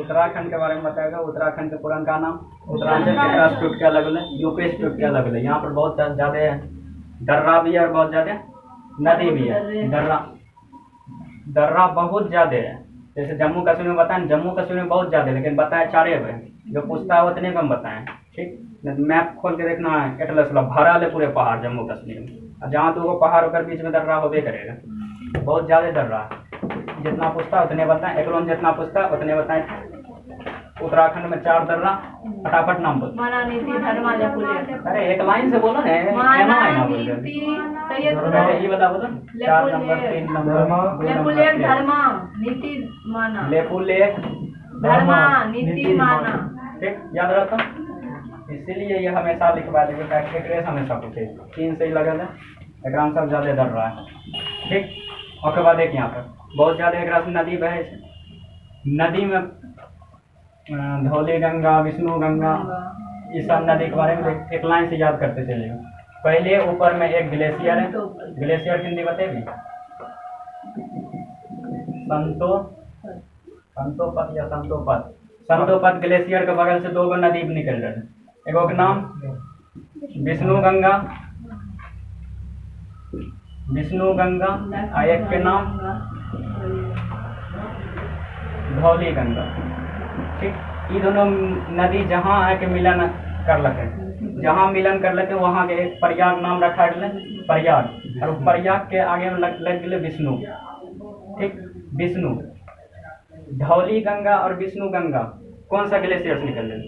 उत्तराखंड के बारे में बताएगा। उत्तराखंड के पुरान का नाम उत्तरांचल के स्टेट के अलग है, यूपी स्टेट के अलग है। यहाँ पर बहुत ज़्यादा दर्रा भी है और बहुत ज़्यादा नदी भी है। दर्रा बहुत ज़्यादा है। जैसे जम्मू कश्मीर में बताएं, जम्मू कश्मीर में बहुत ज़्यादा है, लेकिन बताएं चारे हुए जो पूछता है उतने कम बताएं। ठीक, मैप खोल के देखना है, एटलस वाला भरा ले पूरे पहाड़ जम्मू कश्मीर में। और जहाँ तो वो पहाड़ होकर बीच में दर्रा होबे करेगा, बहुत ज़्यादा दर्रा है। जितना पूछता है उतने बताएं, एक लोन जितना पूछता है उतने बताएं। उत्तराखंड में 4 दर्रा, फटाफट नाम बोल। अरे एक लाइन से बोलो ना, ये वाला बोलो। 4 नंबर, 3 नंबर, लेपुलेख, ठीक, याद रखो। इसीलिए ये हमेशा लिखवा देंगे ताकि रेस हमेशा पूछे। 3 सही लगे थे, एक सब ज़्यादा दर रहा है। ठीक, और के बाद एक यहाँ पर बहुत ज़्यादा एक नदी बहे। नदी में धौली गंगा, विष्णु गंगा, ये सब नदी के बारे में एक लाइन से याद करते चलिए। पहले ऊपर में एक ग्लेशियर है, ग्लेशियर की हिंदी बताइए। संतोपत या संतोपत। संतोपत ग्लेशियर के बगल से 2 नदी निकल रहे हैं। एगो के नाम विष्णु गंगा, और एक के नाम धौली गंगा। ठीक, ये दोनों नदी जहाँ आके मिलन कर लगे, जहाँ मिलन कर लगे वहाँ के एक प्रयाग नाम रखा गया, प्रयाग। और प्रयाग के आगे में लग गए विष्णु। ठीक, विष्णु। धौली गंगा और विष्णु गंगा कौन सा ग्लेशियर से निकल रहे?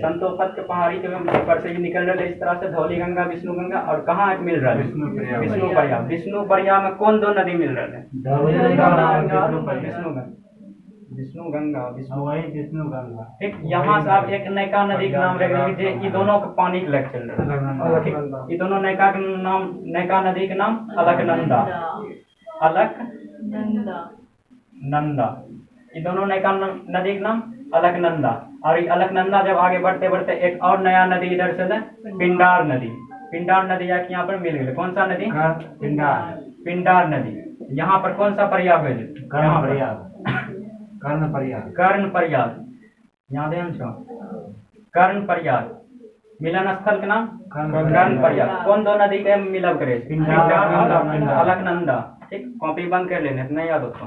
संतोपत के पहाड़ी के ऊपर से निकल रहे इस तरह से धौली गंगा, विष्णु गंगा। और कहाँ एक मिल रहा है? विष्णु प्रयाग। विष्णु प्रयाग में कौन 2 नदी मिल रहे हैं? विष्णु गंगा, विष्णु गंगा। ठीक, यहाँ से आप एक नयका नदी का नाम रख लीजिए। ये दोनों का पानी के लग चल रहा है। ये दोनों नयका के नाम, नयका नदी के नाम अलकनंदा, अलकनंदा। ये दोनों नयका नदी का नाम अलकनंदा। और ये अलकनंदा जब आगे बढ़ते बढ़ते एक और नया नदी इधर से पिंडार नदी। पिंडार नदी आके यहाँ पर मिल गई। कौन सा नदी? पिंडार नदी। यहाँ पर कौन सा प्रयाग है? कर्ण प्रयाग। यहाँ दे कर्ण प्रयाग। मिलन स्थल के नाम कर्ण प्रयाग। कौन 2 नदी के मिलब करे? अलकनंदा। ठीक, कॉपी बंद कर लेने, नहीं याद होता।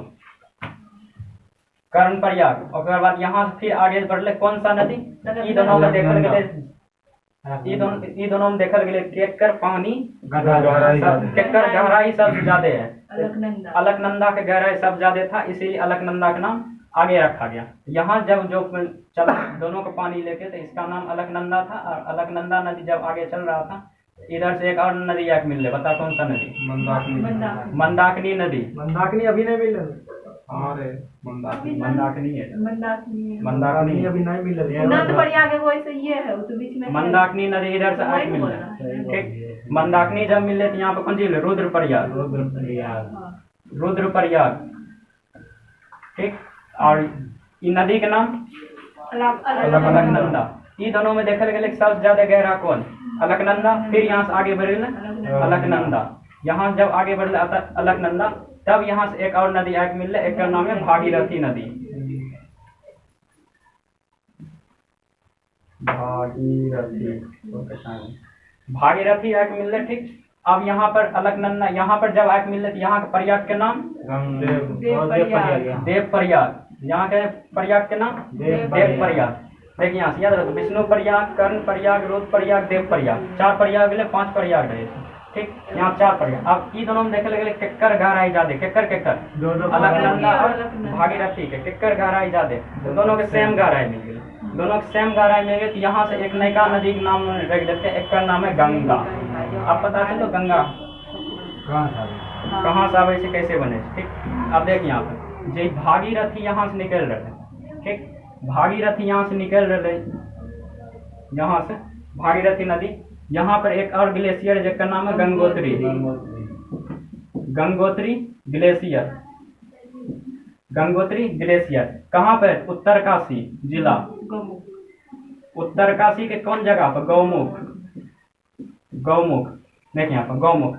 कर्ण प्रयाग। और बाद यहाँ से फिर आगे बढ़ले कौन सा नदी? ई दोनों में देखल गए, ई दोनों में देखल गए केकर पानी, केकर गहराई सब ज्यादा है। अलकनंदा के गहराई सब ज्यादा था, इसीलिए अलकनंदा का नाम आगे रखा गया। यहाँ जब जो चल दोनों का पानी लेके तो इसका नाम अलकनंदा था। और अलकनंदा नदी जब आगे चल रहा था, इधर से एक और नदी आके मिल रही। बता कौन सा नदी? मंदाकिनी नदी। मंदाकिनी अभी नहीं मिल रही। हमारे मंदाकिनी है। मंदाकिनी अभी नहीं मिल रही है। मंदाकिनी नदी इधर से आके मिल रही। ठीक, मंदाकिनी जब मिल रही तो यहाँ पर कौन सी? रुद्रप्रयाग। रुद्रप्रयाग। ठीक, और ये नदी के नाम अलकनंदा। ये दोनों में देखल गए सबसे ज्यादा गहरा कौन? अलकनंदा। फिर यहाँ से आगे बढ़े अलकनंदा। यहाँ जब आगे बढ़े अलकनंदा, तब यहाँ से एक और नदी आके मिल रही। एक का नाम है भागीरथी नदी। भागीरथी आके मिल रही। ठीक, अब यहाँ पर अलकनंदा, यहाँ पर जब आके मिल रही यहाँ के प्रयाग के नाम देव प्रयाग। यहाँ के प्रयाग के नाम देव प्रयाग। देखिए यहाँ से याद रखो, विष्णु प्रयाग, कर्ण प्रयाग, रुद्र प्रयाग, देव प्रयाग। 4 प्रयाग मिले, 5 प्रयाग रहे। ठीक, यहाँ 4 प्रयाग। अब ये दोनों में देखे लगे केकर गहराई ज्यादा। केकर अलकनंदा और भागीरथी के केकर गहराई ज्यादा, दोनों के सेम गहराई मिल गई। दोनों के सेम गहराई मिल गई तो यहाँ से एक नयका नदी का नाम रख देते हैं। एक का नाम है गंगा। अब पता चलो गंगा कहाँ से आवे से कैसे बने। ठीक, अब देख यहाँ पर जे भागीरथी यहाँ से निकल रहे। ठीक, भागीरथी यहाँ से निकल रहे, यहाँ से भागीरथी नदी। यहाँ पर एक और ग्लेशियर जिसका नाम है गंगोत्री। गंगोत्री ग्लेशियर। गंगोत्री ग्लेशियर कहाँ पर? उत्तरकाशी जिला। उत्तरकाशी के कौन जगह पर? गौमुख। गौमुख। देखिए यहाँ पर गौमुख।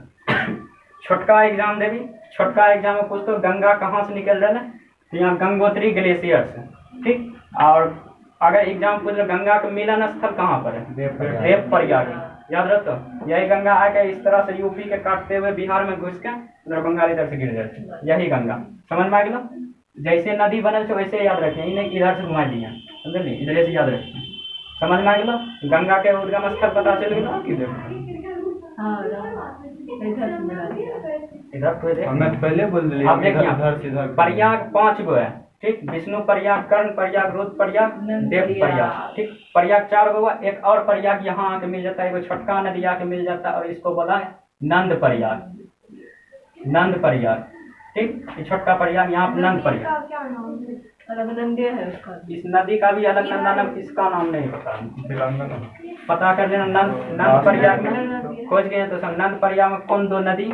छोटका एग्जाम देवी, छोटका एग्जाम में पूछते गंगा कहाँ से निकल रहा है? तो यहाँ गंगोत्री ग्लेशियर्स है, ठीक। और अगर एग्जाम्पल गंगा का मिलन स्थल कहाँ पर है? देव प्रयाग। याद रखो, यही गंगा आके इस तरह से यूपी के काटते हुए बिहार में घुस के उधर बंगाल इधर से गिर जाते, यही गंगा। समझ में आ गया? जैसे नदी बनल छो वैसे याद रखें, इन्हें इधर से घुमा दिया, समझली, इधर से याद रखें। समझ में आ गया? गंगा के उद्गम स्थल पता चल गया किधर? इधर पहले बोल दिए। आप देखिए प्रयाग 5 गो है, ठीक। विष्णु प्रयाग, कर्ण प्रयाग, रुद्र प्रयाग, देव प्रयाग, ठीक। प्रयाग 4 गो, एक और प्रयाग यहाँ आके मिल जाता है, वो छोटका नदी आके मिल जाता है और इसको बोला है नंद प्रयाग। नंद प्रयाग, ठीक। ये छोटका प्रयाग, यहाँ पे नंद प्रयाग। अलकनंदे है उसका। इस नदी का भी अलकनंदा नाम, इसका नाम नहीं पता कर लेना। नंद प्रयाग में खोज गए तो सब नंद प्रयाग में कौन 2 नदी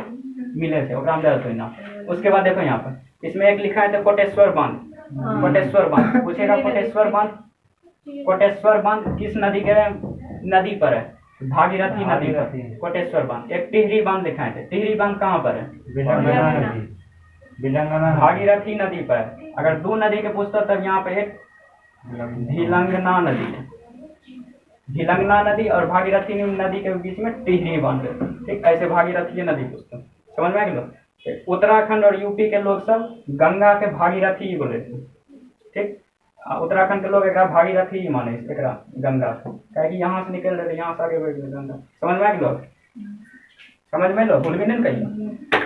मिले थे, उसके बाद देखो यहाँ पर इसमें एक लिखा है तो कोटेश्वर बांध। कोटेश्वर बांध पूछेगा, कोटेश्वर बांध, कोटेश्वर बांध किस नदी के नदी पर है? भागीरथी नदी पर कोटेश्वर बांध। एक टिहरी बांध लिखा है, टिहरी बांध कहाँ पर है? भागीरथी नदी पर। अगर 2 नदी के पूछता तब यहाँ पे एक धिलंगना नदी है, धिलंगना नदी और भागीरथी नदी के बीच में टिहरी बांध, ठीक। ऐसे भागीरथी नदी पूछते हैं। समझ में आ गया? उत्तराखंड और यूपी के लोग सब गंगा के भागीरथी ही बोले थे, ठीक। उत्तराखंड के लोग एक भागीरथी ही माने एक गंगा, क्या कि यहाँ से निकल रहे, यहाँ से आगे बढ़ गए गंगा। समझ में आ गया? समझ में लो, भूल भी नहीं कहिए।